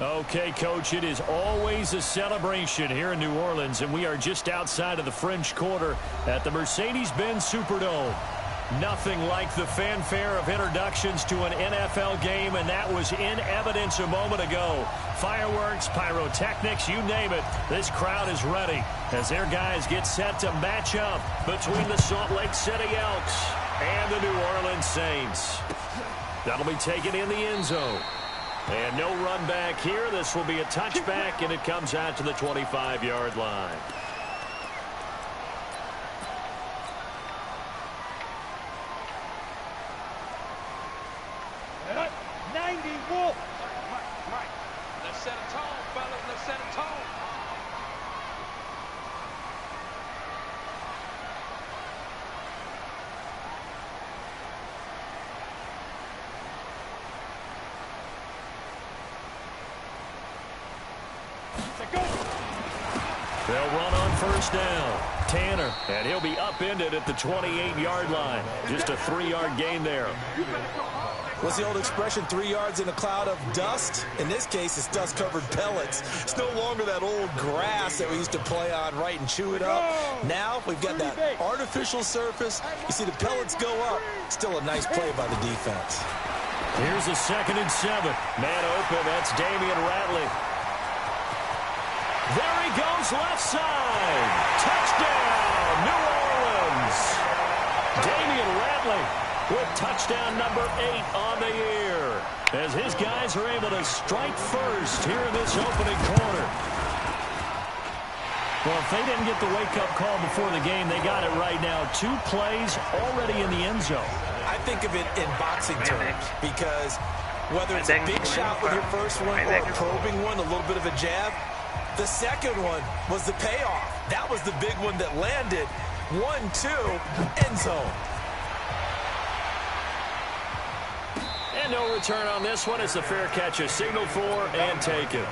Okay, Coach, it is always a celebration here in New Orleans, and we are just outside of the French Quarter at the Mercedes-Benz Superdome. Nothing like the fanfare of introductions to an NFL game, and that was in evidence a moment ago. Fireworks, pyrotechnics, you name it. This crowd is ready as their guys get set to match up between the Salt Lake City Elks and the New Orleans Saints. That'll be taken in the end zone. And no run back here. This will be a touchback, and it comes out to the 25-yard line. Let's set a tone, fellas. Let's set a tone. They'll run on first down. Tanner, and he'll be upended at the 28-yard line. Just a 3-yard gain there. What's the old expression, 3 yards in a cloud of dust? In this case, it's dust-covered pellets. It's no longer that old grass that we used to play on, right, and chew it up. Now we've got that artificial surface. You see the pellets go up. Still a nice play by the defense. Here's a 2nd and 7. Man open, that's Damian Ratley. There he goes, left side. Touchdown, New Orleans. Damian Ratley with touchdown number 8 on the year, as his guys are able to strike first here in this opening quarter. Well, if they didn't get the wake-up call before the game, they got it right now. 2 plays already in the end zone. I think of it in boxing terms, because whether it's a big shot with your first one or a probing one, a little bit of a jab, the second one was the payoff. That was the big one that landed. 1-2, end zone. And no return on this one. It's a fair catch, a signal for, and taken.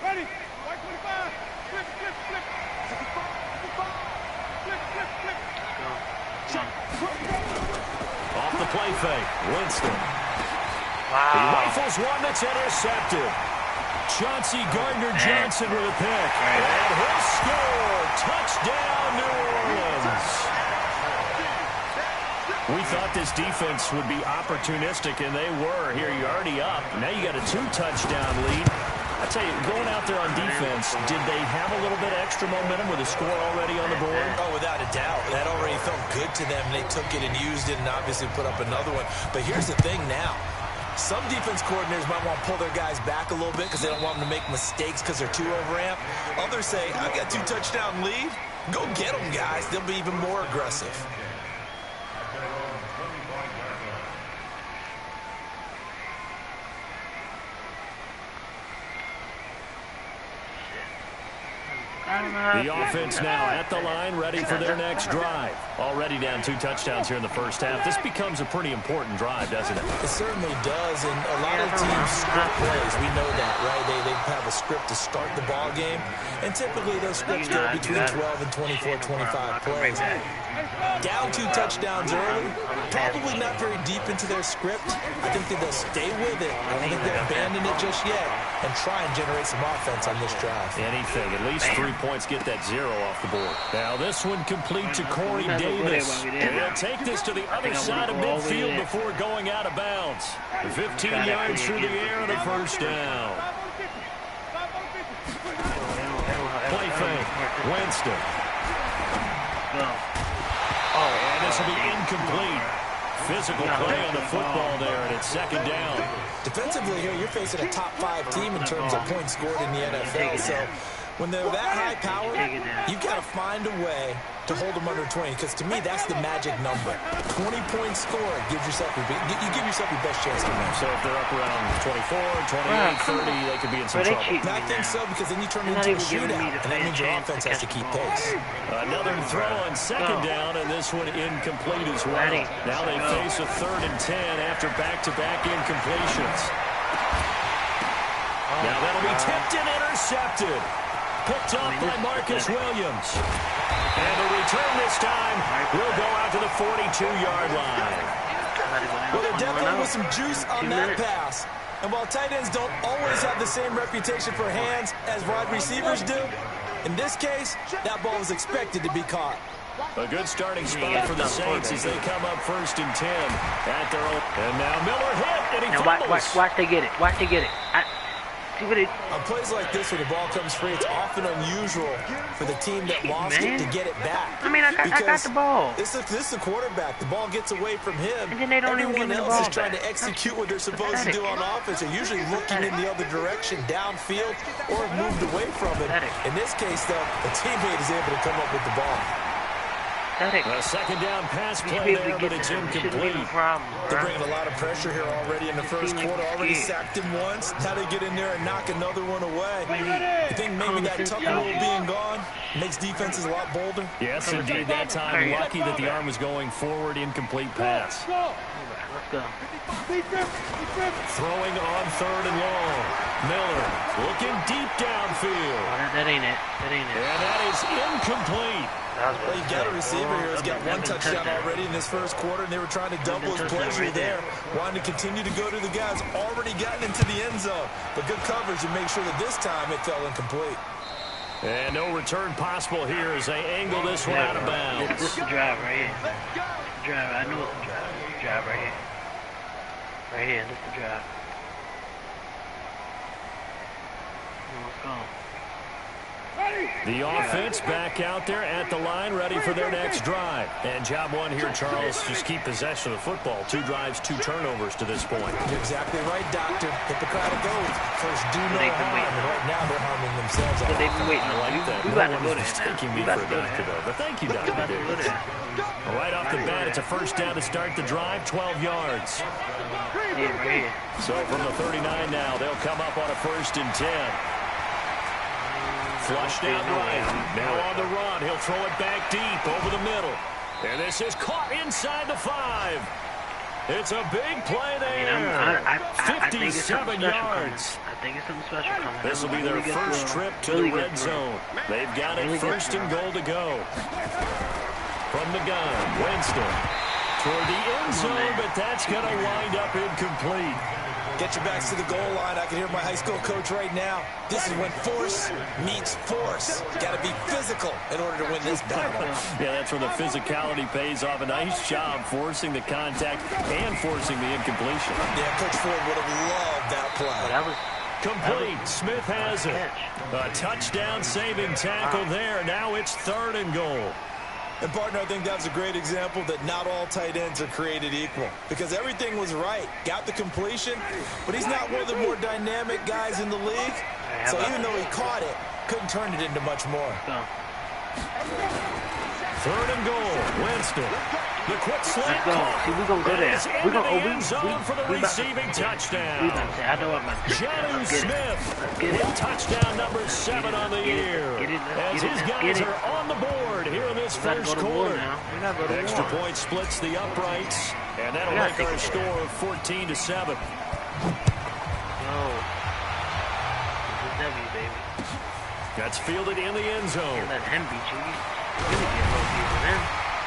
Ready? 125. Flip, flip, flip. 55. Flip, flip, flip. Off the play fake, Winston. Wow. He rifles one that's intercepted. Chauncey Gardner-Johnson with a pick. And he'll score. Touchdown, New Orleans. We thought this defense would be opportunistic, and they were. Here, you're already up. Now you got a 2-touchdown lead. I tell you, going out there on defense, did they have a little bit extra momentum with a score already on the board? Oh, without a doubt. That already felt good to them. They took it and used it and obviously put up another one. But here's the thing now. Some defense coordinators might want to pull their guys back a little bit because they don't want them to make mistakes because they're too overamped. Others say, I got 2-touchdown lead. Go get them, guys. They'll be even more aggressive. The offense now at the line, ready for their next drive. Already down 2 touchdowns here in the first half. This becomes a pretty important drive, doesn't it? It certainly does, and a lot of teams script plays. We know that, right? They have a script to start the ball game, and typically those scripts go between 12 and 24, 25 plays. Down 2 touchdowns early, probably not very deep into their script. I think that they'll stay with it. I don't think they'll abandon it just yet and try and generate some offense on this drive. Anything. At least 3 points, get that 0 off the board. Now this one complete to Corey Davis. And he'll take this to the other side of midfield before going out of bounds. 15 yards through the air and a first down. Play fake. Winston. And this will be incomplete. Physical play on the football there, and it's 2nd down. Defensively here, you're facing a top 5 team in terms of points scored in the NFL, so When they're that high powered, you got to find a way to hold them under 20, because to me, that's the magic number. 20-point score gives yourself you give yourself your best chance to win. So if they're up around 24, 28, 30, they could be in some trouble. I think so, because then you turn it into a shootout, and that means your offense has to keep pace. Another throw on second down, and this one incomplete as well. Now they face a 3rd and 10 after back-to-back incompletions. Now that'll be tipped and intercepted. Picked up by Marcus Williams. And the return this time will go out to the 42-yard line. Well, there definitely was some juice on that pass. And while tight ends don't always have the same reputation for hands as wide receivers do, in this case, that ball was expected to be caught. A good starting spot for the Saints as they come up 1st and 10 at their own. And now Miller hit, and he fumbles. Watch they get it. Watch they get it. On plays like this where the ball comes free, it's often unusual for the team that lost it to get it back. I mean, I got the ball. This is the quarterback. The ball gets away from him. And then they don't even give me the ball Everyone else is trying to execute what they're supposed to do on offense. They're usually looking in the other direction, downfield, or have moved away from it. In this case, though, the teammate is able to come up with the ball. A second down pass play there, but it's incomplete. They're bringing a lot of pressure here already in the first quarter. Already sacked him once. How they get in there and knock another one away. I think maybe that tuck rule being gone makes defenses a lot bolder. Yes, indeed. That time, lucky that the arm was going forward. Incomplete pass. Let's go. Throwing on 3rd and long. Miller looking deep downfield. That ain't it. And that is incomplete. Well, you got a receiver here who's got 1 touchdown already in this first quarter, and they were trying to double his pleasure there. Wanting to continue to go to the guys already gotten into the end zone. But good coverage to make sure that this time it fell incomplete. And no return possible here as they angle this one out of bounds. This is the drive right here. Drive, I know it's the drive. Drive right here. Right here, this is the drive. Let's go. The offense back out there at the line, ready for their next drive. And job one here, Charles, just keep possession of the football. 2 drives, 2 turnovers to this point. You're exactly right, Doctor. Hippocratic oath. First, do no harm. And right now, they're harming themselves. But they've been waiting. I like that. We No about to one go is there mistaking now. me for a doctor, though. But thank you, We Dr. about to go Davis. there. Right off the bat, it's a first down to start the drive, 12 yards. Yeah, right here. So from the 39 now, they'll come up on a 1st and 10. Flushed out right. Now on the run. He'll throw it back deep over the middle. And this is caught inside the 5. It's a big play there. I think it's 57 yards. I think it's something special coming. This will be their first trip to the red zone. They've got it 1st and goal to go. From the gun, Winston toward the end zone, but that's going to wind up incomplete. Get your backs to the goal line. I can hear my high school coach right now. This is when force meets force. Got to be physical in order to win this battle. Yeah, that's where the physicality pays off. A nice job forcing the contact and forcing the incompletion. Yeah, Coach Ford would have loved that play. Complete. Smith has it. A touchdown-saving tackle there. Now it's 3rd and goal. And, partner, I think that was a great example that not all tight ends are created equal. Because everything was right. Got the completion, but he's not one of the more dynamic guys in the league. So even though he caught it, couldn't turn it into much more. 3rd and goal. Winston. The quick slant. See, we're going to go there. We're going to end zone for the receiving touchdown. Jonnu Smith with touchdown number 7 on the year. As his guys are on the board here in this first quarter. Extra point splits the uprights, and that'll make our score 14-7. That's fielded in the end zone. Let him beat you.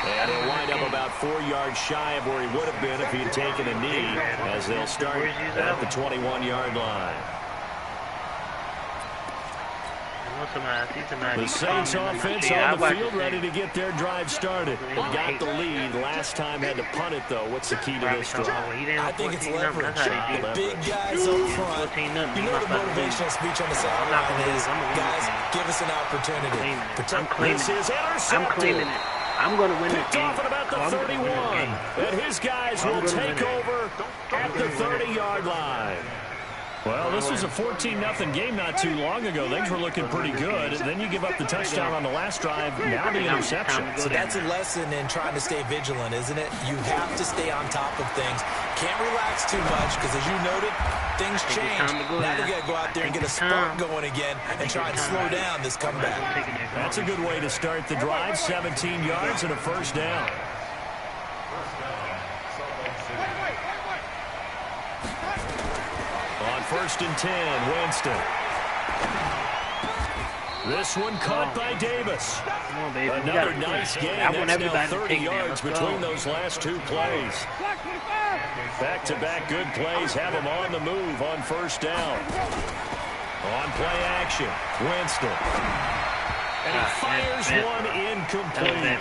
And he'll wind up about 4 yards shy of where he would have been if he had taken a knee, as they'll start at the 21-yard line. The Saints offense on the field ready to get their drive started. They got the lead. Last time had to punt it, though. What's the key to this drive? I think it's leverage. The big guys up front. You know the motivational speech on the sideline is, guys, give us an opportunity. This is intercepted. I'm claiming it. I'm going to win this Picked game. off at about the 31. And his guys will take over at the 30-yard line. Well, this was a 14-0 game not too long ago. Things were looking pretty good. Then you give up the touchdown on the last drive. Now the interception. So that's a lesson in trying to stay vigilant, isn't it? You have to stay on top of things. Can't relax too much because, as you noted, things change. Now they got to go out there and get a spark going again and try and slow down this comeback. That's a good way to start the drive. 17 yards and a first down. On 1st and 10, Winston. This one caught by Davis. Another nice game. That's now 30 yards between those last two plays. Back-to-back good plays have them on the move on 1st down. On play action, Winston. And he fires one incomplete.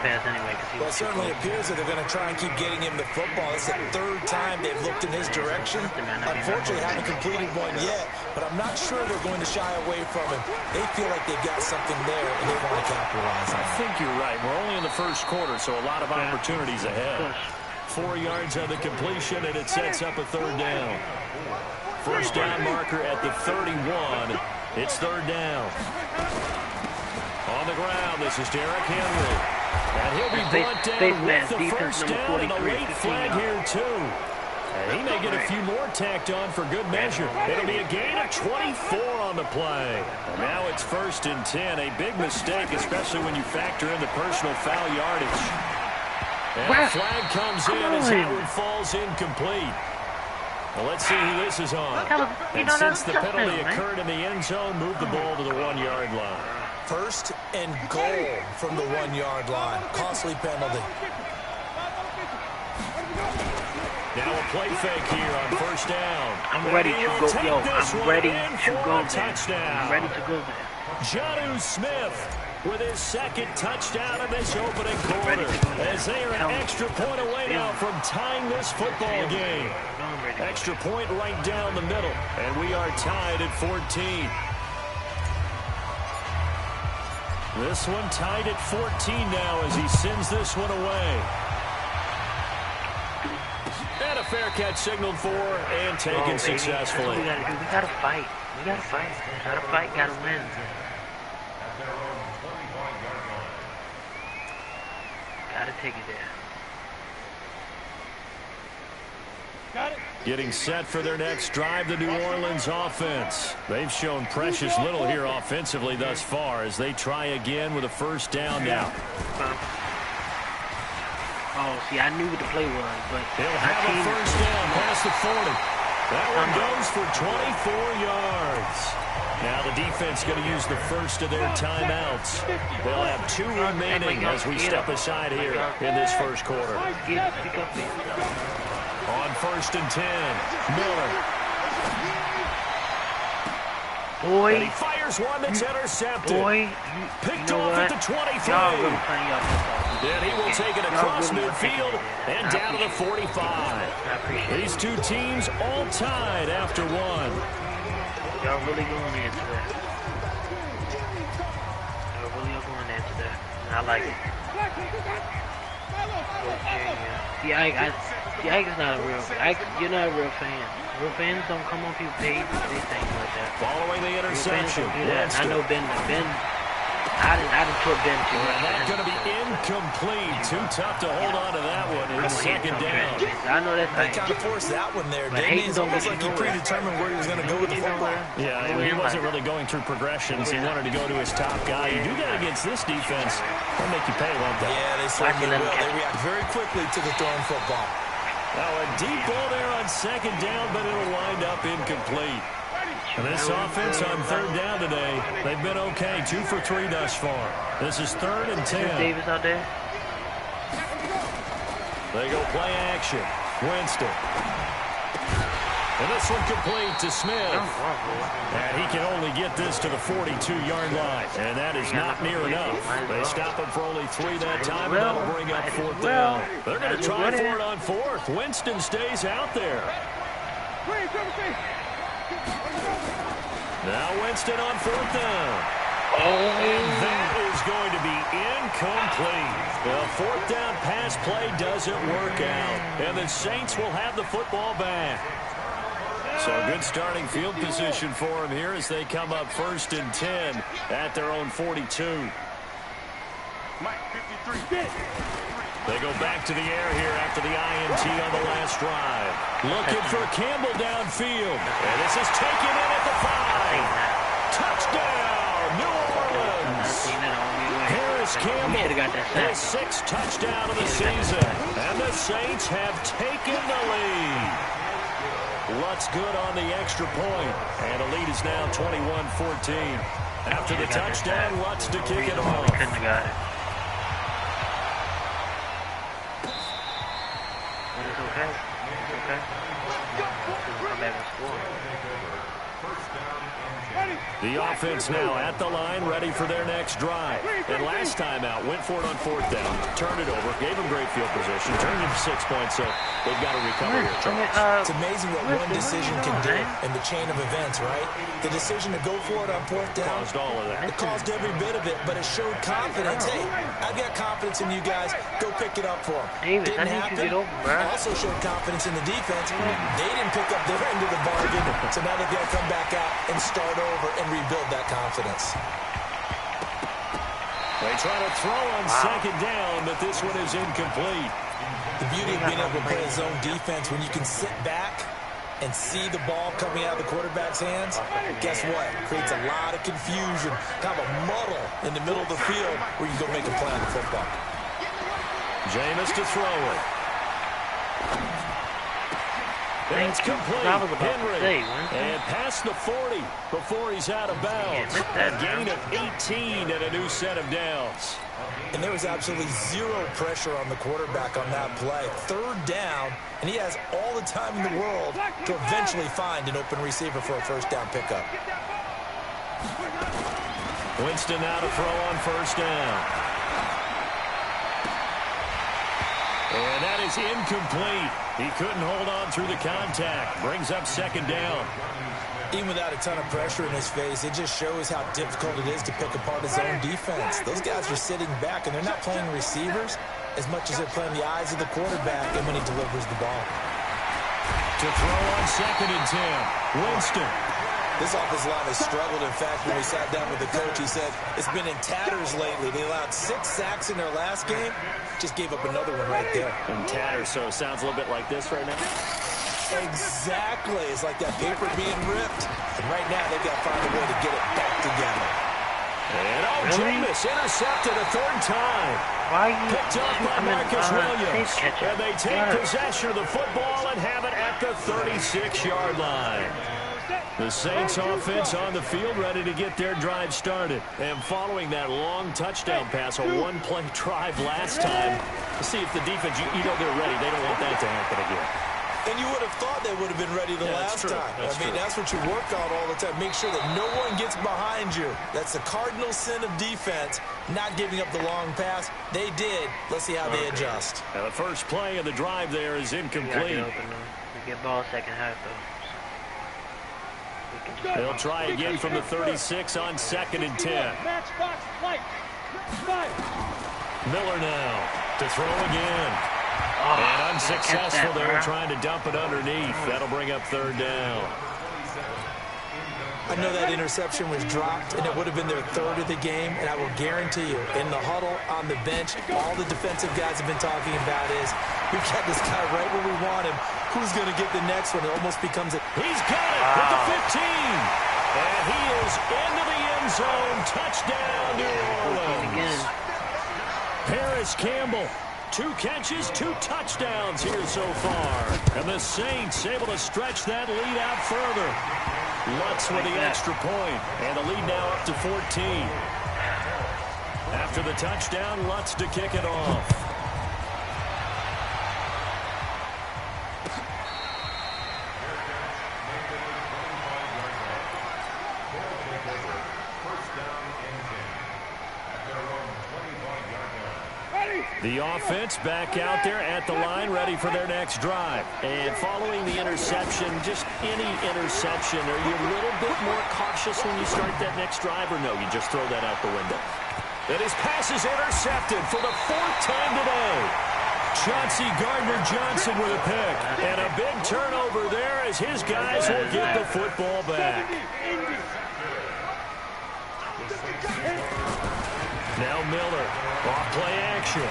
Well, it certainly appears that they're going to try and keep getting him the football. It's the 3rd time they've looked in his direction. Unfortunately, haven't completed one yet, but I'm not sure they're going to shy away from him. They feel like they've got something there, and they want to capitalize on it. I think you're right. We're only in the 1st quarter, so a lot of opportunities ahead. 4 yards on the completion, and it sets up a 3rd down. 1st down marker at the 31. It's 3rd down. On the ground, this is Derrick Henry. And he'll be brought down with the 1st down and a late flag here, too. And he may get a few more tacked on for good measure. It'll be a gain of 24 on the play. And now it's 1st and 10. A big mistake, especially when you factor in the personal foul yardage. And the flag comes in as that one falls incomplete. Well, let's see who this is on. And since the penalty occurred in the end zone, move the ball to the 1-yard line. 1st and goal from the 1-yard line. Costly penalty. Now a play fake here on 1st down. I'm ready to go. Yo, I'm ready to go there. Touchdown. I'm ready to go there. Jonnu Smith with his 2nd touchdown of this opening quarter. As they are an extra point away now from tying this football game. Extra point right down the middle. And we are tied at 14. This one tied at 14 now as he sends this one away. And a fair catch signaled for and taken successfully. We gotta fight. We gotta fight. Gotta fight, gotta win. Gotta take it there. Got it. Getting set for their next drive, the New Orleans offense. They've shown precious little here offensively thus far as they try again with a 1st down now. Oh, see, I knew what the play was, but They'll have a 1st down past the 40. That one goes for 24 yards. Now the defense going to use the 1st of their timeouts. They'll have 2 remaining as we step aside here in this 1st quarter. On 1st and 10, Miller. Boy. And he fires one that's intercepted. Boy. Picked off at the 23. Then he will take it across midfield and down to the 45. These two teams all tied after one. Y'all really going into that. Y'all really are going into that. I like it. See, Ike's not a real fan. You're not a real fan. Real fans don't come on people's pages and say things like that. Following the interception. I know Ben. I didn't put Ben too much. That's going to be incomplete. Too tough to hold on to that one. It's 2nd down. I know that's They kind of forced that one there. It's almost like he predetermined where he was going to go with the football. Yeah, he wasn't really going through progressions. He wanted to go to his top guy. You do that against this defense, they'll make you pay, won't they? Yeah, they certainly will. They react very quickly to the thrown football. Now a deep ball there on 2nd down, but it'll wind up incomplete. And this offense on 3rd down today, they've been okay. 2 for 3 thus far. This is 3rd and 10. Davis out there. They go play action. Winston. And this one complete to Smith. And he can only get this to the 42-yard line. And that is not near enough. They stop him for only 3 that time, and that'll bring up 4th down. They're going to try for it on 4th. Winston stays out there. Now Winston on 4th down. And that is going to be incomplete. The 4th down pass play doesn't work out. And the Saints will have the football back. So good starting field position for them here as they come up 1st and 10 at their own 42. Mike, 53. They go back to the air here after the INT on the last drive. Looking for Campbell downfield. And this is taken in at the 5. Touchdown, New Orleans. Harris Campbell, his 6th touchdown of the season. And the Saints have taken the lead. Lutz good on the extra point. And the lead is now 21-14. After the touchdown, Lutz to kick it off. Couldn't have got it. It's okay. It's okay. Come back and score. The offense now at the line, ready for their next drive. And last time out, went for it on 4th down, turned it over, gave them great field position, turned it to 6 points, so they've got to recover here, Charles. It's amazing what one decision can do in the chain of events, right? The decision to go for it on 4th down. Caused all of that. It caused every bit of it, but it showed confidence. Hey, I've got confidence in you guys. Go pick it up for them. Davis, Didn't I need happen. you to get open, bro. Also showed confidence in the defense. They didn't pick up their end of the bargain, so now they've got to come back out and start over and rebuild that confidence. They try to throw on 2nd down, but this one is incomplete. The beauty of being able to play a zone defense when you can sit back and see the ball coming out of the quarterback's hands, guess what? Creates a lot of confusion, kind of a muddle in the middle of the field where you can go make a play on the football. Jameis to throw it. It's complete. Henry. And past the 40 before he's out of bounds. A gain of 18 and a new set of downs. And there was absolutely zero pressure on the quarterback on that play. 3rd down, and he has all the time in the world to eventually find an open receiver for a 1st down pickup. Winston now to throw on 1st down. And that is incomplete. He couldn't hold on through the contact. Brings up 2nd down. Even without a ton of pressure in his face, it just shows how difficult it is to pick apart his own defense. Those guys are sitting back, and they're not playing receivers as much as they're playing the eyes of the quarterback and when he delivers the ball. To throw on 2nd and 10. Winston. This offensive line has struggled. In fact, when we sat down with the coach, he said it's been in tatters lately. They allowed 6 sacks in their last game. Just gave up another one right there. In tatters, so it sounds a little bit like this right now. Exactly. It's like that paper being ripped. And right now, they've got to find a way to get it back together. And Jameis intercepted a 3rd time. Why are you Picked up by Marcus Williams. And they take possession of the football and have it at the 36-yard line. The Saints offense on the field ready to get their drive started. And following that long touchdown pass, a 1-play drive last time, to see if the defense, you know they're ready. They don't want that to happen again. And you would have thought they would have been ready the last time. That's what you work on all the time. Make sure that no one gets behind you. That's the cardinal sin of defense, not giving up the long pass. They did. Let's see how they adjust. Now the first play of the drive there is incomplete. We get ball 2nd half, though. They'll try again from the 36 on 2nd and 10. Miller now to throw again. And unsuccessful there, trying to dump it underneath. That'll bring up 3rd down. I know that interception was dropped, and it would have been their 3rd of the game, and I will guarantee you, in the huddle, on the bench, all the defensive guys have been talking about is, we've got this guy right where we want him. Who's going to get the next one? It almost becomes a... He's got it at the 15. And he is into the end zone. Touchdown, New Orleans. Harris Campbell. 2 catches, 2 touchdowns here so far. And the Saints able to stretch that lead out further. Lutz with the extra point. And the lead now up to 14. After the touchdown, Lutz to kick it off. The offense back out there at the line, ready for their next drive. And following the interception, just any interception, are you a little bit more cautious when you start that next drive, or no, you just throw that out the window? And his pass is intercepted for the 4th time today. Chauncey Gardner-Johnson with a pick. And a big turnover there as his guys will get the football back. Now Miller, off play action.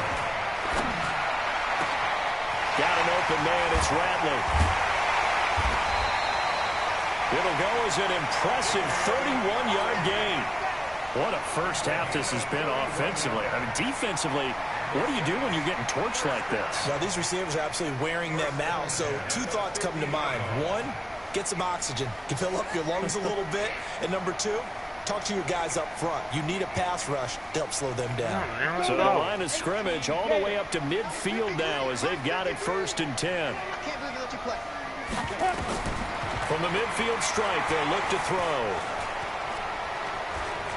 Got an open man, it's Radley. It'll go as an impressive 31-yard gain. What a first half this has been offensively. I mean, defensively, what do you do when you're getting torched like this? Well, these receivers are absolutely wearing them out. So two thoughts come to mind. One, get some oxygen. You fill up your lungs a little bit. And number two, talk to your guys up front. You need a pass rush to help slow them down. So the line of scrimmage all the way up to midfield now as they've got it 1st and 10. From the midfield stripe, they'll look to throw.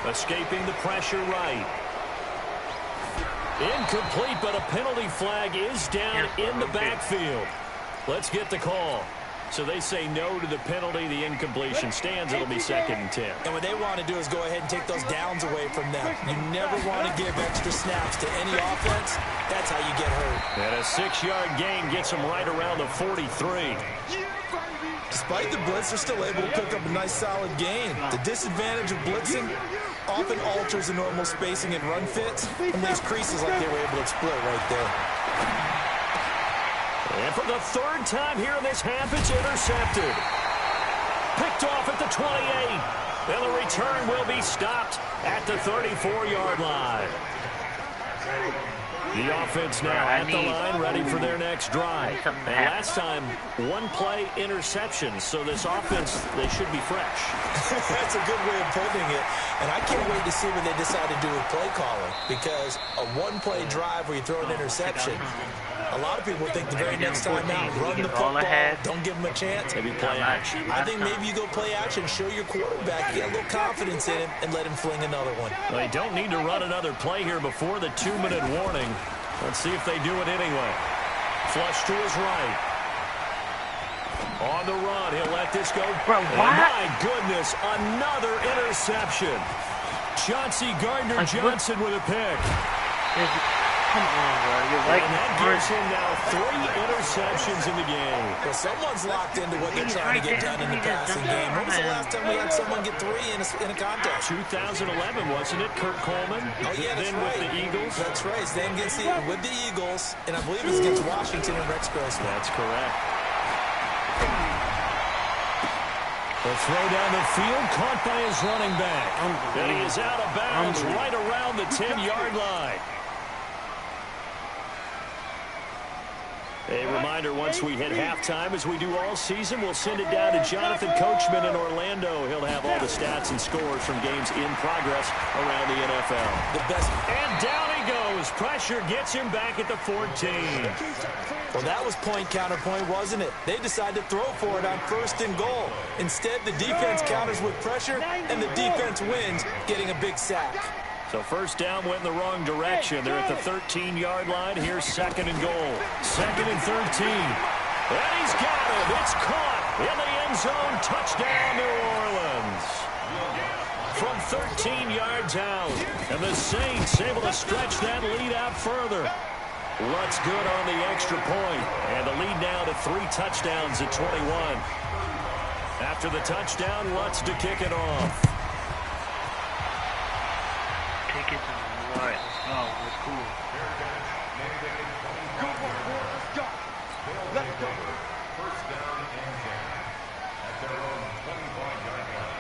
Escaping the pressure right. Incomplete, but a penalty flag is down in the backfield. Let's get the call. So they say no to the penalty. The incompletion stands. It'll be 2nd and 10. And what they want to do is go ahead and take those downs away from them. You never want to give extra snaps to any offense. That's how you get hurt. And a 6-yard gain gets them right around the 43. Despite the blitz, they're still able to pick up a nice solid gain. The disadvantage of blitzing often alters the normal spacing and run fits and leaves creases like they were able to exploit right there. And for the 3rd time here in this half, it's intercepted. Picked off at the 28. And the return will be stopped at the 34-yard line. The offense now at the line, ready for their next drive. And last time, 1-play interception. So this offense, they should be fresh. That's a good way of putting it. And I can't wait to see what they decide to do with play calling. Because a 1-play drive where you throw an interception, a lot of people think the very next time out, run the football, don't give them a chance. Maybe play action. I think maybe you go play action, show your quarterback, get a little confidence in him, and let him fling another one. Well, they don't need to run another play here before the 2-minute warning. Let's see if they do it anyway. Flush to his right. On the run, he'll let this go. Bro, what? My goodness, another interception. Chauncey Gardner-Johnson with a pick. Come on, bro. You're right. And that gives him now 3 interceptions in the game. Well, someone's locked into what they're trying to get done in the passing game. When was the last time we had someone get 3 in a contest? 2011, wasn't it? Kurt Coleman. Oh, yeah, that's then right. with the Eagles. That's right. Then with the Eagles, and I believe it was against Washington and Rex Grossman. That's correct. The throw down the field, caught by his running back. And he is out of bounds right around the 10-yard line. A reminder, once we hit halftime, as we do all season, we'll send it down to Jonathan Coachman in Orlando. He'll have all the stats and scores from games in progress around the NFL. The best. And down he goes. Pressure gets him back at the 14. Well, that was point counterpoint, wasn't it? They decided to throw for it on 1st and goal. Instead, the defense counters with pressure, and the defense wins, getting a big sack. So 1st down went in the wrong direction. They're at the 13-yard line. Here's 2nd and goal. 2nd and 13. And he's got it. It's caught in the end zone. Touchdown, New Orleans. From 13 yards out. And the Saints able to stretch that lead out further. Lutz good on the extra point. And the lead now to 3 touchdowns at 21. After the touchdown, Lutz to kick it off. All right, let's go. That's cool. Let's go. First down and 10 at their own 25-yard line.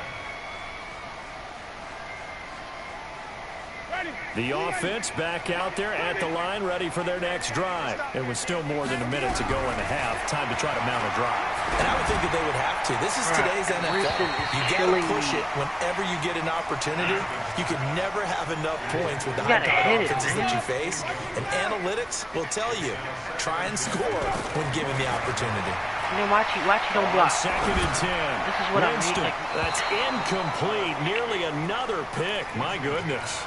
The offense back out there at the line, ready for their next drive. It was still more than a minute to go in the half. Time to try to mount a drive. And I would think that they would have to. This is today's NFL. You got to push it whenever you get an opportunity. You can never have enough points with the high-powered offenses that you face. And analytics will tell you, try and score when given the opportunity. You know, watch you don't block. 2nd and 10. This is what I'm Winston. That's incomplete. Nearly another pick. My goodness.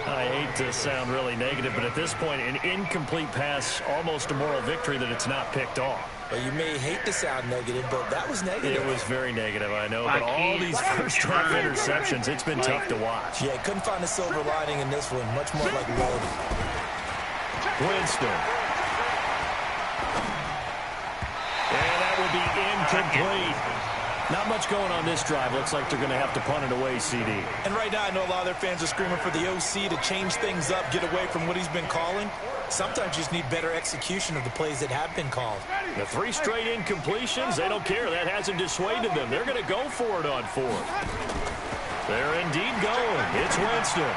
I hate to sound really negative, but at this point, an incomplete pass, almost a moral victory that it's not picked off. Well, you may hate to sound negative, but that was negative. It was very negative, I know. But all these first-half interceptions, it's been tough to watch. Yeah, couldn't find a silver lining in this one. Much more like load. Winston will be incomplete. Not much going on this drive. Looks like they're going to have to punt it away, CD. And right now, I know a lot of their fans are screaming for the OC to change things up, get away from what he's been calling. Sometimes you just need better execution of the plays that have been called. The 3 straight incompletions, they don't care. That hasn't dissuaded them. They're going to go for it on 4th. They're indeed going. It's Winston.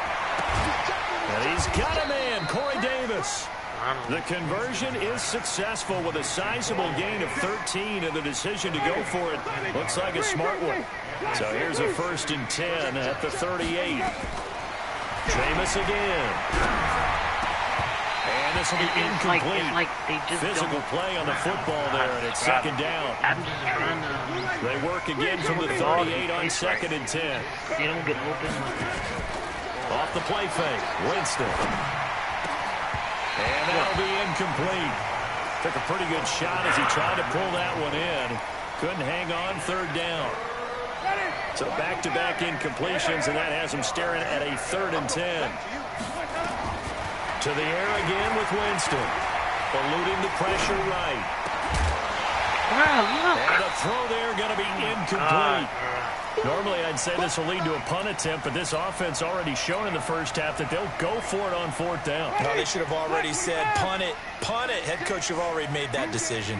And he's got a man, Corey Davis. The conversion is successful with a sizable gain of 13, and the decision to go for it looks like a smart one. So here's a 1st and 10 at the 38. Jameis again. And this will be incomplete. Like they just Physical play on the football there, and it's 2nd down. I'm just trying to... They work again from the 38 on 2nd and 10. They don't get open. Off the play fake, Winston. And that'll be incomplete. Took a pretty good shot as he tried to pull that one in. Couldn't hang on, 3rd down. So back-to-back incompletions, and that has him staring at a 3rd and 10. To the air again with Winston. Eluding the pressure right. Wow, look. And the throw there going to be incomplete. Normally, I'd say this will lead to a punt attempt, but this offense already shown in the first half that they'll go for it on 4th down. No, they should have already said, punt it, punt it. Head coach should have already made that decision.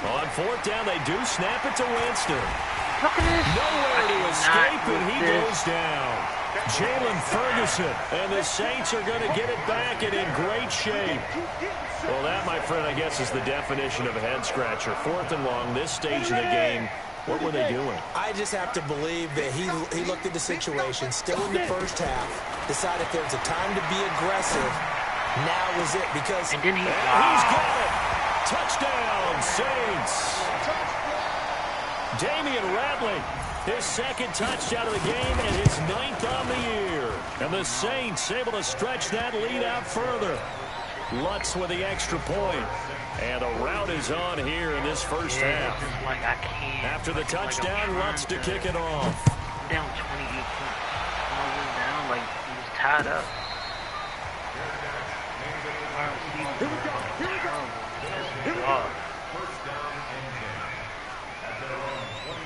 On 4th down, they do snap it to Winston. Look at this. Nowhere to escape, and he goes down. Jalen Ferguson, and the Saints are going to get it back and in great shape. Well, that, my friend, I guess is the definition of a head-scratcher. 4th and long, this stage of the game. What were they doing? I just have to believe that he looked at the situation, still in the first half, decided there was a time to be aggressive. Now was it, because... And then he's got it. Touchdown, Saints. Damian Ratley, his 2nd touchdown of the game and his 9th on the year. And the Saints able to stretch that lead out further. Lutz with the extra point. And the route is on here in this first half. Like I can't. After the touchdown, Lutz to kick it off. Down 28 points. Down like he was tied up.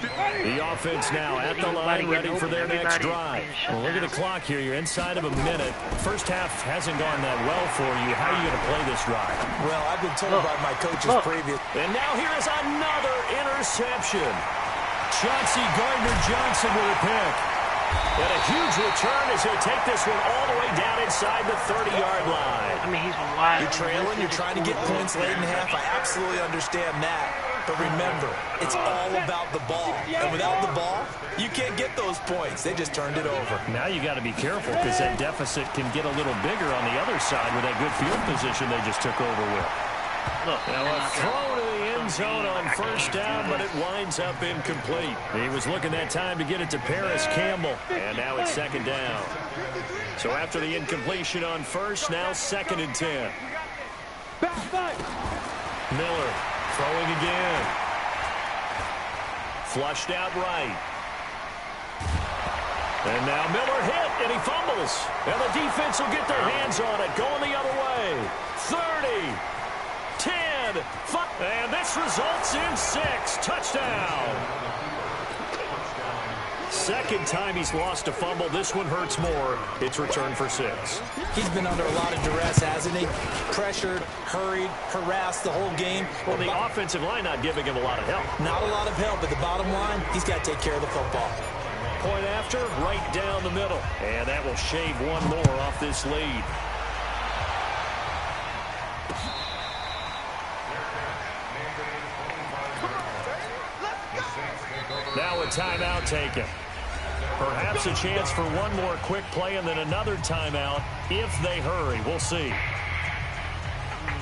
The offense now at the line, ready for their next drive. Well, look at the clock here. You're inside of a minute. First half hasn't gone that well for you. How are you going to play this drive? Well, I've been told by my coaches previous. And now here is another interception. Chauncey Gardner-Johnson with a pick. And a huge return as he'll take this one all the way down inside the 30-yard line. I mean, he's wide. You're trailing. You're trying to get points late in the half. I absolutely understand that. But remember, it's all about the ball. And without the ball, you can't get those points. They just turned it over. Now you got to be careful because that deficit can get a little bigger on the other side with that good field position they just took over with. Now a throw to the end zone on 1st down, but it winds up incomplete. He was looking that time to get it to Paris Campbell, and now it's 2nd down. So after the incompletion on 1st, now 2nd and 10. Miller throwing again. Flushed out right. And now Miller hit, and he fumbles. And the defense will get their hands on it, going the other way. 30. 10, 5, and this results in 6. Touchdown. 2nd time he's lost a fumble. This one hurts more. It's returned for 6. He's been under a lot of duress, hasn't he? Pressured, hurried, harassed the whole game. Well, the offensive line not giving him a lot of help. Not a lot of help, but the bottom line, he's got to take care of the football. Point after, right down the middle. And that will shave one more off this lead. Now a timeout taken. Perhaps a chance for one more quick play and then another timeout if they hurry. We'll see.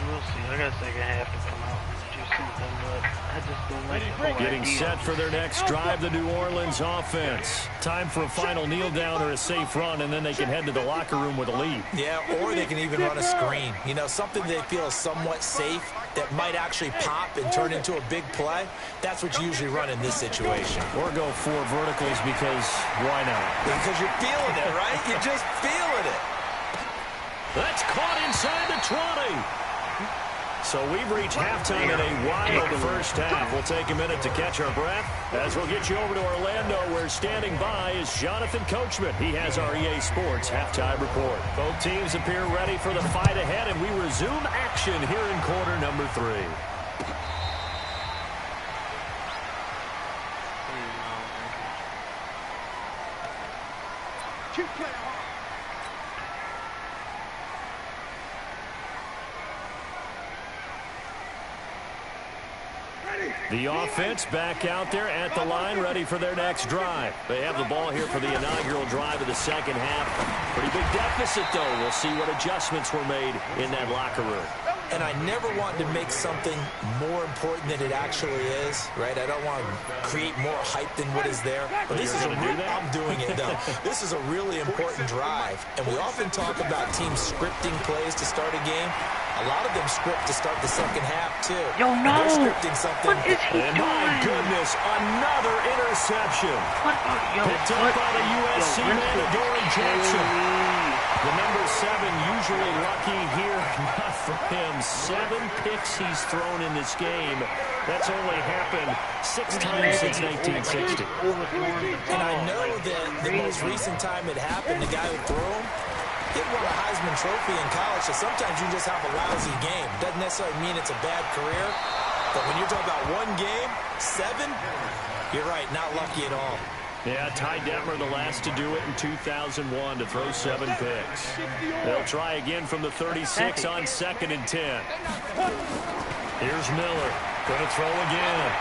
We'll see. I got a 2nd half to come out and do something, but I just don't like the whole Getting idea. set for their next drive, the New Orleans offense. Time for a final kneel down or a safe run, and then they can head to the locker room with a lead. Yeah, or they can even run a screen. You know, something they feel is somewhat safe that might actually pop and turn into a big play. That's what you usually run in this situation. Or go 4 verticals because why not? Because you're feeling it, right? You're just feeling it. That's caught inside the 20. So we've reached halftime in a wild first half. We'll take a minute to catch our breath as we'll get you over to Orlando, where standing by is Jonathan Coachman. He has our EA Sports halftime report. Both teams appear ready for the fight ahead, and we resume action here in quarter number 3. The offense back out there at the line, ready for their next drive. They have the ball here for the inaugural drive of the second half. Pretty big deficit, though. We'll see what adjustments were made in that locker room. And I never want to make something more important than it actually is, right? I don't want to create more hype than what is there. But this is I'm doing it, though. This is a really important drive. And we often talk about teams scripting plays to start a game. A lot of them script to start the second half, too. Yo, no! They're scripting something. What is he and doing? my goodness, another interception. Picked up by the USC man, Adoree Jackson. The number 7 usually lucky here. Not for him. 7 picks he's thrown in this game. That's only happened 6 times since 1960. And I know that the most recent time it happened, the guy who threw him, he won a Heisman Trophy in college, so sometimes you just have a lousy game. Doesn't necessarily mean it's a bad career, but when you're talking about one game, 7, you're right, not lucky at all. Yeah, Ty Detmer, the last to do it in 2001, to throw 7 picks. They'll try again from the 36 on 2nd and 10. Here's Miller, going to throw again.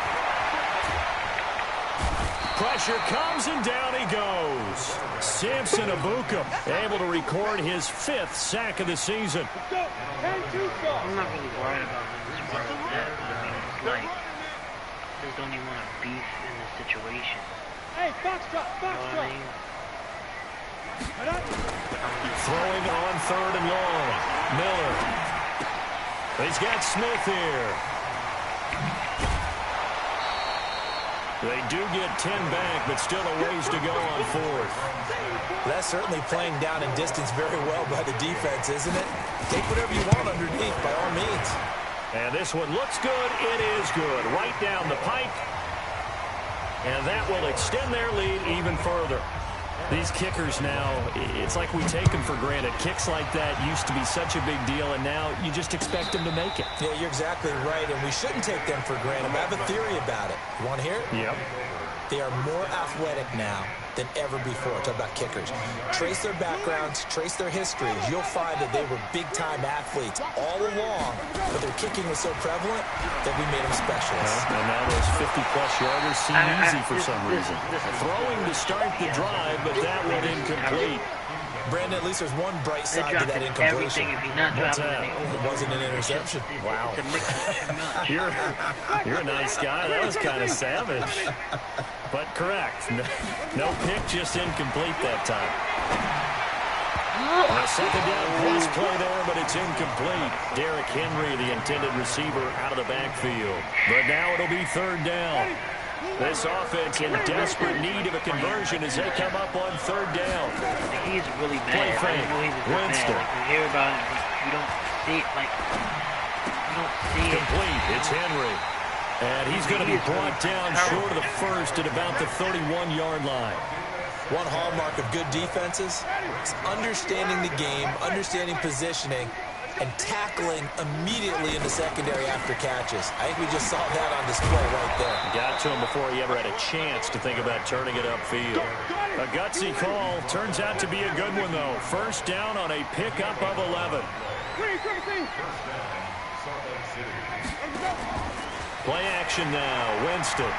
Pressure comes, and down he goes. Samson Abuka able to record his 5th sack of the season. I'm not really worried about him as far as that. I mean, it's like, I just don't even want to beef in this situation. Hey, foxtrot, foxtrot. You know what I mean? Throwing on 3rd and long. Miller. He's got Smith here. They do get 10 back, but still a ways to go on 4th. That's certainly playing down in distance very well by the defense, isn't it? Take whatever you want underneath, by all means. And this one looks good. It is good. Right down the pipe. And that will extend their lead even further. These kickers now, it's like we take them for granted. Kicks like that used to be such a big deal, and now you just expect them to make it. Yeah, you're exactly right, and we shouldn't take them for granted. I have a theory about it. You want to hear it? Yep. They are more athletic now than ever before. Talk about kickers. Trace their backgrounds, trace their histories. You'll find that they were big-time athletes all along, but their kicking was so prevalent that we made them specialists. And now those 50-plus yarders seem easy for some reason. Throwing to start the drive, but that one incomplete. Brandon, at least there's one bright side to that incompletion. It wasn't an interception. Wow. You're a nice guy. That was kind of savage. But correct. No pick, just incomplete that time. A second down pass play there, but it's incomplete. Derrick Henry, the intended receiver, out of the backfield. But now it'll be 3rd down. This offense in desperate need of a conversion as they come up on 3rd down. He's really mad. Play fake. I know he's Winston. mad. Like, we hear about it, but you don't see it. Like, you don't see it. Complete. It's Henry. And he's going to be brought down short of the first at about the 31-yard line. One hallmark of good defenses is understanding the game, understanding positioning, and tackling immediately in the secondary after catches. I think we just saw that on display right there. Got to him before he ever had a chance to think about turning it upfield. A gutsy call. Turns out to be a good one, though. 1st down on a pickup of 11. Play action now. Winston.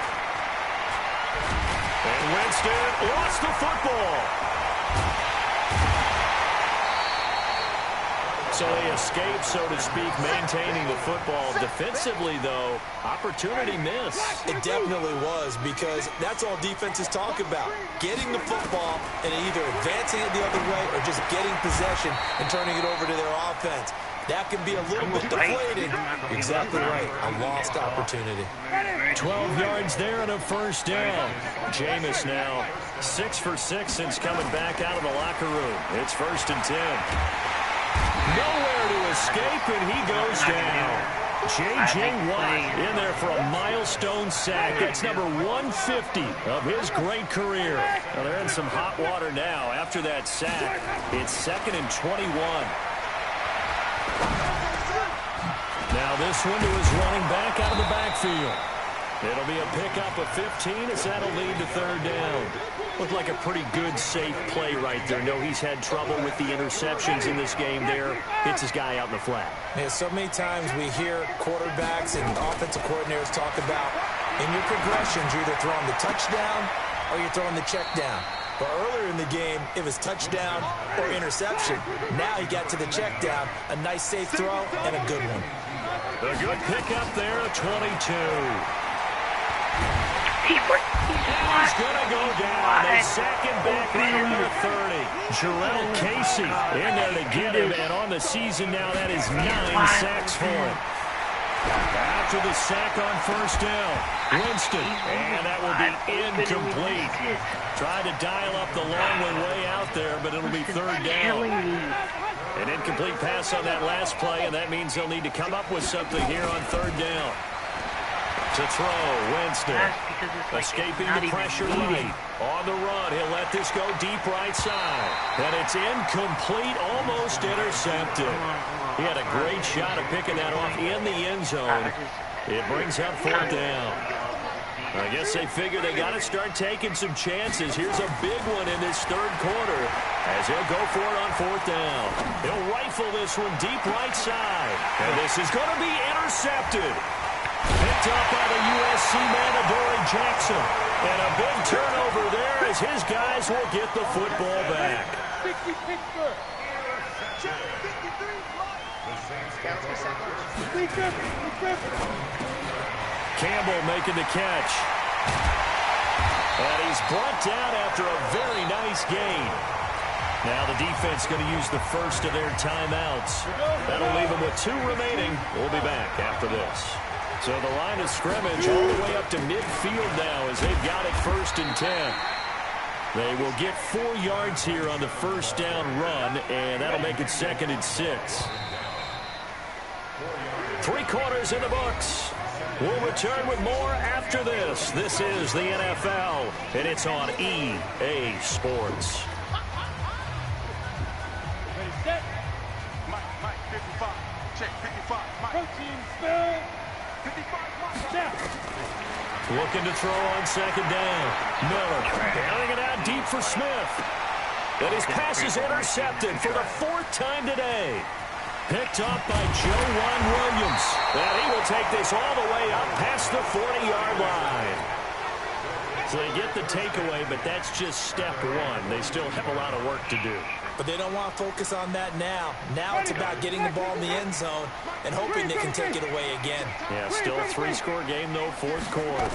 And Winston lost the football. So they escape, so to speak, maintaining the football. Defensively, though, opportunity miss. It definitely was, because that's all defenses talk about. Getting the football and either advancing it the other way or just getting possession and turning it over to their offense. That can be a little bit deflating. Exactly right. A lost opportunity. 12 yards there and a 1st down. Jameis now 6 for 6 since coming back out of the locker room. It's 1st and 10. Nowhere to escape, and he goes down. J.J. Watt in there for a milestone sack. That's number 150 of his great career. Well, they're in some hot water now after that sack. It's 2nd and 21. Now this one to his running back out of the backfield. It'll be a pickup of 15 as that'll lead to 3rd down. Looked like a pretty good, safe play right there. No, he's had trouble with the interceptions in this game there. Hits his guy out in the flat. Yeah, so many times we hear quarterbacks and offensive coordinators talk about in your progressions, you're either throwing the touchdown or you're throwing the check down. But earlier in the game, it was touchdown or interception. Now he got to the check down, a nice safe throw, and a good one. A good pickup there, a 22. He's going to go down. They sack him back right around the 30. Jarrell Casey in there to get him. And on the season now, that is 9 sacks for him. After the sack on 1st down, Winston. And that will be incomplete. Tried to dial up the long one way out there, but it'll be 3rd down. An incomplete pass on that last play, and that means they'll need to come up with something here on 3rd down. To throw, Winston. Escaping the pressure right. On the run, he'll let this go deep right side. And it's incomplete, almost intercepted. He had a great shot at picking that off in the end zone. It brings up 4th down. I guess they figure they got to start taking some chances. Here's a big one in this 3rd quarter as he'll go for it on 4th down. He'll rifle this one deep right side. And this is going to be intercepted. Picked up by the USC man, Adoree Jackson. And a big turnover there as his guys will get the football back. Campbell making the catch. And he's brought down after a very nice gain. Now the defense going to use the first of their timeouts. That'll leave them with 2 remaining. We'll be back after this. So the line of scrimmage all the way up to midfield now as they've got it 1st and 10. They will get 4 yards here on the 1st down run, and that'll make it 2nd and 6. 3 quarters in the books. We'll return with more after this. This is the NFL, and it's on EA Sports. Ready, set. Mike, 55. Check, 55. Mike. Protein spell. 55. Mike. Down. Looking to throw on 2nd down. Miller bailing it out deep for Smith. And his pass is intercepted for the 4th time today. Picked up by Joejuan Williams. And he will take this all the way up past the 40-yard line. So they get the takeaway, but that's just step 1. They still have a lot of work to do. But they don't want to focus on that now. Now it's about getting the ball in the end zone and hoping they can take it away again. Yeah, still a 3-score game, though, 4th quarter.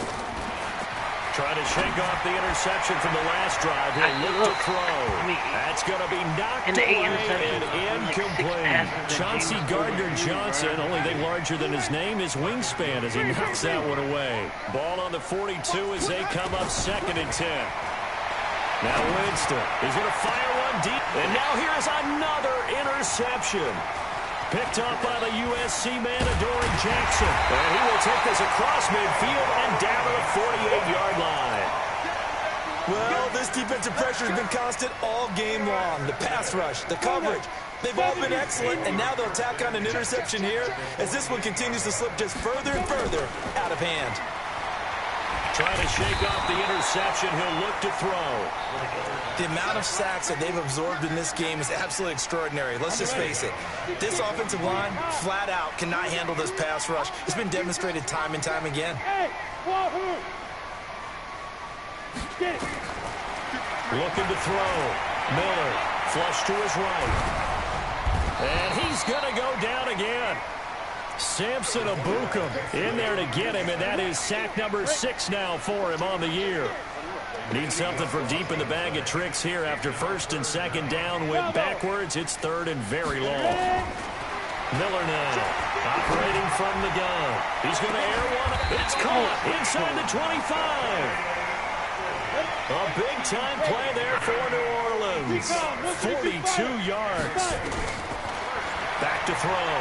Trying to shake off the interception from the last drive. He'll look to throw. That's going to be knocked away and incomplete. Chauncey Gardner-Johnson, only thing larger than his name, is wingspan as he knocks that one away. Ball on the 42 as they come up 2nd and 10. Now Winston is going to fire one deep. And now here's another interception. Picked up by the USC man, Adoree Jackson. And he will take this across midfield and down to the 48-yard line. Well, this defensive pressure has been constant all game long. The pass rush, the coverage, they've all been excellent. And now they'll tack on an interception here as this one continues to slip just further and further out of hand. Trying to shake off the interception. He'll look to throw. The amount of sacks that they've absorbed in this game is absolutely extraordinary. Let's just face it. This offensive line, flat out, cannot handle this pass rush. It's been demonstrated time and time again. Looking to throw. Miller, flush to his right. And he's going to go down again. Samson Abukum in there to get him, and that is sack number 6 now for him on the year. Needs something from deep in the bag of tricks here after 1st and 2nd down. Went backwards. It's 3rd and very long. Miller now operating from the gun. He's going to air one. It's caught inside the 25. A big-time play there for New Orleans. 42 yards. Back to throw.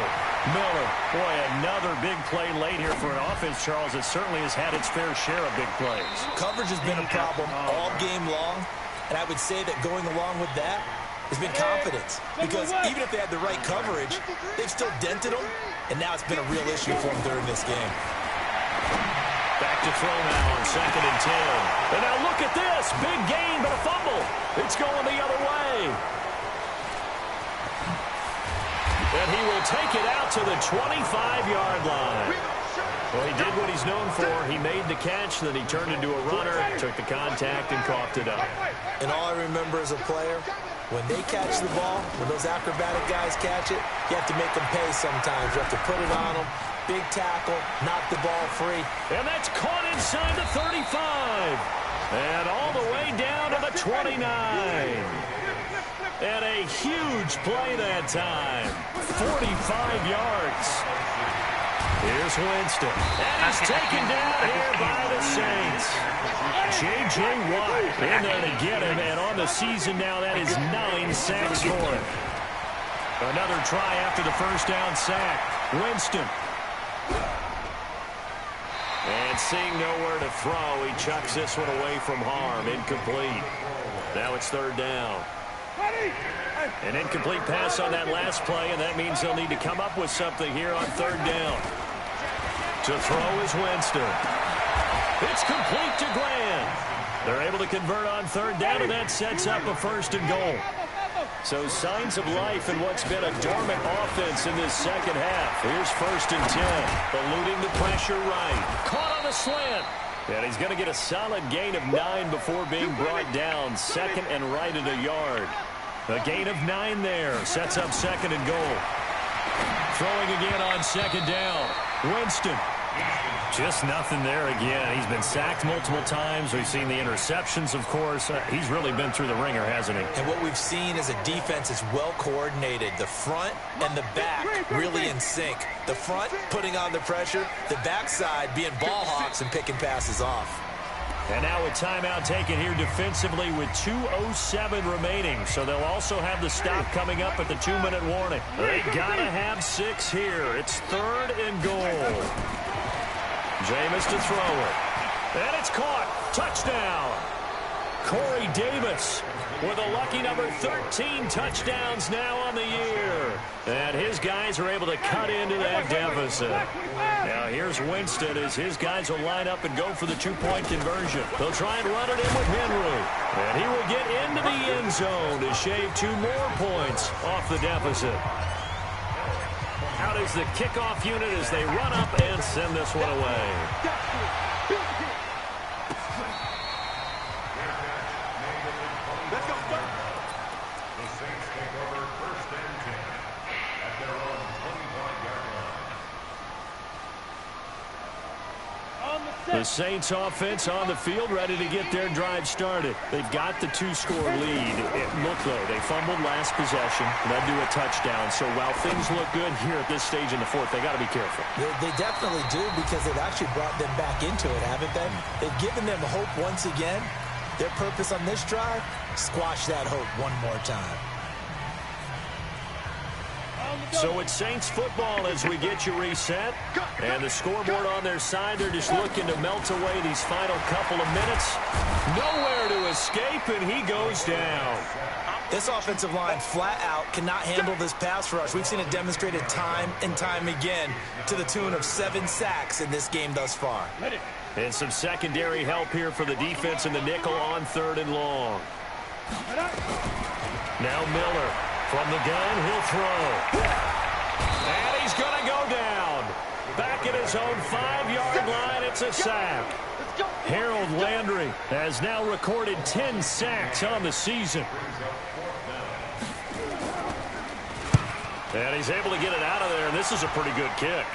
Miller. Boy, another big play late here for an offense, Charles, that certainly has had its fair share of big plays. Coverage has been a problem all game long, and I would say that going along with that has been confidence. Because even if they had the right coverage, they've still dented them, and now it's been a real issue for them during this game. Back to throw now on 2nd and 10. And now look at this. Big gain, but a fumble. It's going the other way. And he will take it out to the 25-yard line. Well, he did what he's known for. He made the catch, then he turned into a runner, took the contact, and coughed it up. And all I remember as a player, when they catch the ball, when those acrobatic guys catch it, you have to make them pay sometimes. You have to put it on them. Big tackle, knock the ball free. And that's caught inside the 35. And all the way down to the 29. And a huge play that time. 45 yards. Here's Winston. And he's taken down here by the Saints. J.J. Watt in there to get him. And on the season now, that is 9 sacks for him. Another try after the first down sack. Winston. And seeing nowhere to throw, he chucks this one away from harm. Incomplete. Now it's 3rd down. An incomplete pass on that last play, and that means they'll need to come up with something here on 3rd down. To throw is Winston. It's complete to Graham. They're able to convert on 3rd down, and that sets up a 1st and goal. So signs of life in what's been a dormant offense in this second half. Here's 1st and 10. Eluding the pressure right. Caught on the slant. And he's going to get a solid gain of 9 before being brought down. 2nd and right at a yard. A gain of 9 there. Sets up 2nd and goal. Throwing again on 2nd down. Winston. Just nothing there again. He's been sacked multiple times. We've seen the interceptions, of course. He's really been through the ringer, hasn't he? And what we've seen is a defense is well coordinated. The front and the back really in sync. The front putting on the pressure. The backside being ball hawks and picking passes off. And now a timeout taken here defensively with 2:07 remaining. So they'll also have the stop coming up at the 2-minute warning. They gotta have 6 here. It's 3rd and goal. Jameis to throw it. And it's caught. Touchdown. Corey Davis with a lucky number 13 touchdowns now on the year. And his guys are able to cut into that deficit. Now here's Winston as his guys will line up and go for the 2-point conversion. They'll try and run it in with Henry. And he will get into the end zone to shave 2 more points off the deficit. Out is the kickoff unit as they run up and send this one away. Let's go, start. The Saints take over 1st and 10 at their own 25-yard line. The Saints offense on the field, ready to get their drive started. They've got the 2-score lead. Look, though, they fumbled last possession, led to a touchdown. So while things look good here at this stage in the 4th, they got to be careful. They definitely do, because they've actually brought them back into it, haven't they? They've given them hope once again. Their purpose on this drive, squash that hope one more time. So it's Saints football as we get you reset. And the scoreboard on their side, they're just looking to melt away these final couple of minutes. Nowhere to escape, and he goes down. This offensive line flat out cannot handle this pass rush. We've seen it demonstrated time and time again to the tune of 7 sacks in this game thus far. And some secondary help here for the defense in the nickel on 3rd and long. Now Miller from the gun, he'll throw. And he's going to go down. Back at his own 5-yard line, it's a sack. Harold Landry has now recorded 10 sacks on the season. And he's able to get it out of there, and this is a pretty good kick.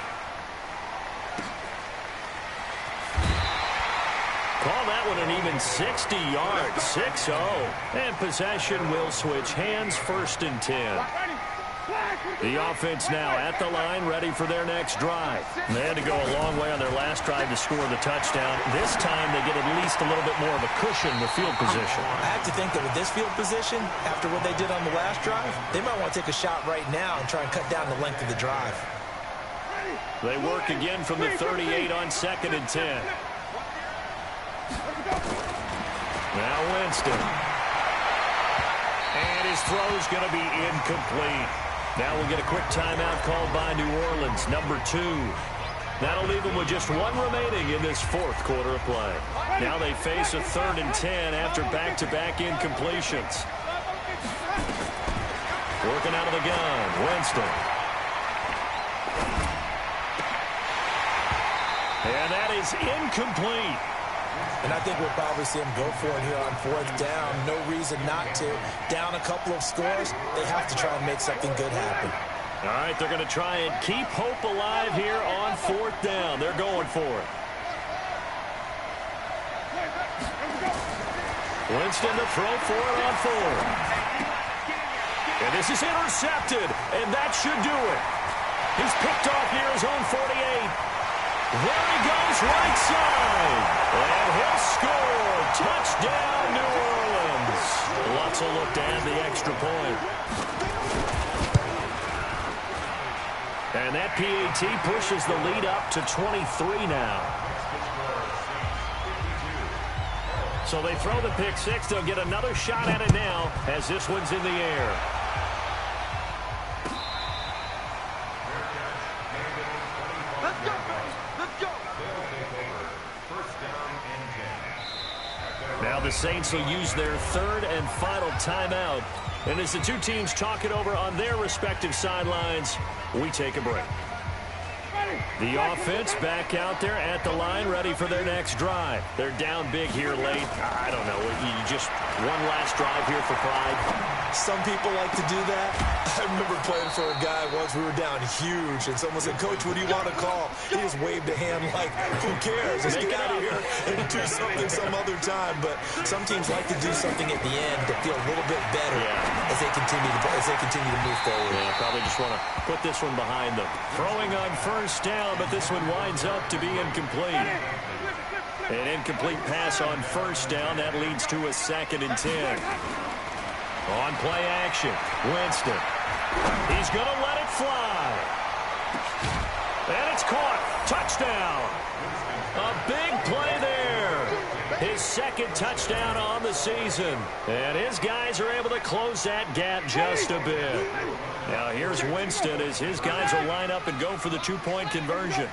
Call that one an even 60 yards, 6-0. And possession will switch hands, 1st and 10. The offense now at the line, ready for their next drive. They had to go a long way on their last drive to score the touchdown. This time they get at least a little bit more of a cushion with field position. I have to think that with this field position, after what they did on the last drive, they might want to take a shot right now and try and cut down the length of the drive. They work again from the 38 on 2nd and 10. Now Winston. And his throw's going to be incomplete. Now we'll get a quick timeout called by New Orleans, number 2. That'll leave them with just one remaining in this 4th quarter of play. Now they face a 3rd and 10 after back-to-back incompletions. Working out of the gun, Winston. And that is incomplete. And I think we'll probably see him go for it here on 4th down. No reason not to. Down a couple of scores, they have to try and make something good happen. All right, they're going to try and keep hope alive here on 4th down. They're going for it. Winston to throw for it on 4th. And this is intercepted, and that should do it. He's picked off near his own 48. There he goes, right side. And he'll score. Touchdown, New Orleans. Lots of look to add the extra point. And that PAT pushes the lead up to 23 now. So they throw the pick 6. They'll get another shot at it now as this one's in the air. Now the Saints will use their 3rd and final timeout. And as the two teams talk it over on their respective sidelines, we take a break. The offense back out there at the line, ready for their next drive. They're down big here late. I don't know. You just one last drive here for pride. Some people like to do that. I remember playing for a guy once. We were down huge, and someone said, "Coach, what do you want to call?" He just waved a hand like, "Who cares? Let's get out of here and do something some other time." But some teams like to do something at the end to feel a little bit better as they continue to move forward. Yeah, probably just want to put this one behind them. Throwing on 1st down, but this one winds up to be incomplete. An incomplete pass on 1st down. That leads to a 2nd and 10. On play action, Winston. He's going to let it fly. And it's caught. Touchdown. A big play there. His 2nd touchdown on the season. And his guys are able to close that gap just a bit. Now here's Winston as his guys will line up and go for the 2-point conversion.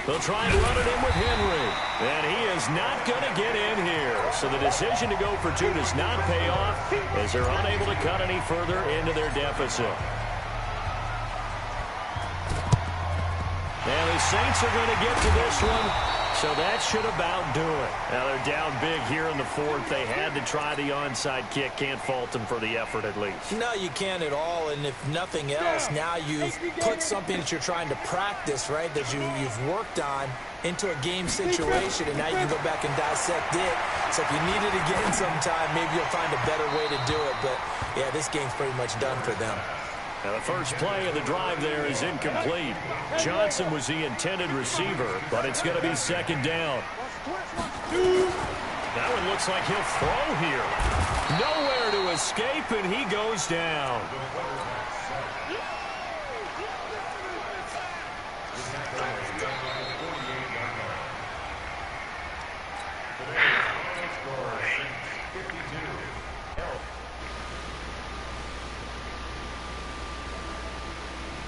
They'll try and run it in with Henry. And he is not going to get in here. So the decision to go for 2 does not pay off as they're unable to cut any further into their deficit. And the Saints are going to get to this one. So that should about do it. Now they're down big here in the 4th. They had to try the onside kick. Can't fault them for the effort at least. No, you can't at all. And if nothing else, now you've put something that you're trying to practice, right, that you've worked on into a game situation, and now you can go back and dissect it. So if you need it again sometime, maybe you'll find a better way to do it. But, yeah, this game's pretty much done for them. Now the first play of the drive there is incomplete. Johnson was the intended receiver, but it's going to be 2nd down. That one looks like he'll throw here. Nowhere to escape, and he goes down.